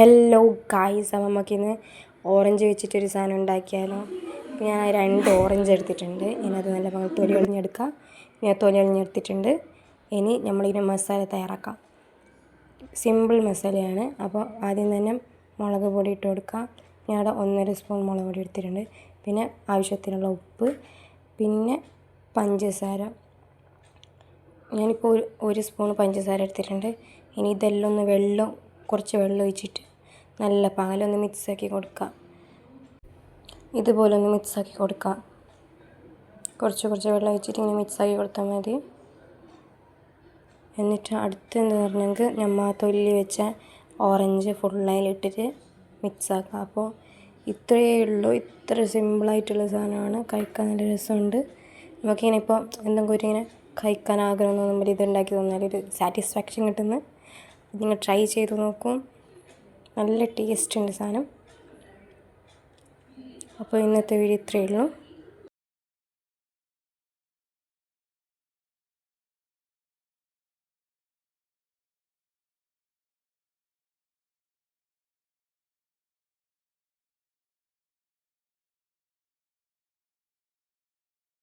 Hello guys, അപ്പം നമുക്കിന്ന് orange വെച്ചിട്ടൊരു സാധനം ഉണ്ടാക്കിയാലോ. അപ്പോൾ ഞാൻ 2 ഓറഞ്ച് എടുത്തിട്ടുണ്ട്. ഇനി അത് നല്ല തൊലി കളഞ്ഞെടുക്കാം. ഞാൻ തൊലി കളഞ്ഞെടുത്തിട്ടുണ്ട്. ഇനി നമ്മളിതിന് മസാല തയ്യാറാക്കാം. സിമ്പിൾ മസാലയാണ്. അപ്പോൾ ആദ്യം തന്നെ മുളക് പൊടി ഇട്ട് കൊടുക്കാം. ഞാനവിടെ 1.5 സ്പൂൺ മുളക് പൊടി എടുത്തിട്ടുണ്ട്. പിന്നെ ആവശ്യത്തിനുള്ള ഉപ്പ്, പിന്നെ പഞ്ചസാര. ഞാനിപ്പോൾ 1 സ്പൂൺ പഞ്ചസാര എടുത്തിട്ടുണ്ട്. ഇനി ഇതെല്ലാം ഒന്ന് കുറച്ച് വെള്ളം ഒഴിച്ചിട്ട് നല്ല പാലൊന്ന് മിക്സാക്കി കൊടുക്കാം. ഇതുപോലെ ഒന്ന് മിക്സാക്കി കൊടുക്കാം. കുറച്ച് വെള്ളം ഒഴിച്ചിട്ട് ഇങ്ങനെ മിക്സാക്കി കൊടുത്താൽ മതി. എന്നിട്ട് അടുത്തെന്ന് പറഞ്ഞെങ്കിൽ നമ്മൾ തൊലി വെച്ച ഓറഞ്ച് ഫുള്ളായിലിട്ടിട്ട് മിക്സാക്കാം. അപ്പോൾ ഇത്രയേ ഉള്ളൂ. ഇത്ര സിമ്പിളായിട്ടുള്ള സാധനമാണ്. കഴിക്കാൻ നല്ല രസമുണ്ട്. നമുക്കിങ്ങനെ ഇപ്പോൾ എന്തെങ്കിലും ഇങ്ങനെ കഴിക്കാൻ ആഗ്രഹം തോന്നുമ്പോൾ ഇതുണ്ടാക്കി തന്നാൽ ഒരു സാറ്റിസ്ഫാക്ഷൻ കിട്ടുന്നു. നിങ്ങൾ ട്രൈ ചെയ്ത് നോക്കും. നല്ല ടേസ്റ്റ് ഉണ്ട് സാധനം. അപ്പോൾ ഇന്നത്തെ വീഡിയോ ഇത്രയേ ഉള്ളൂ.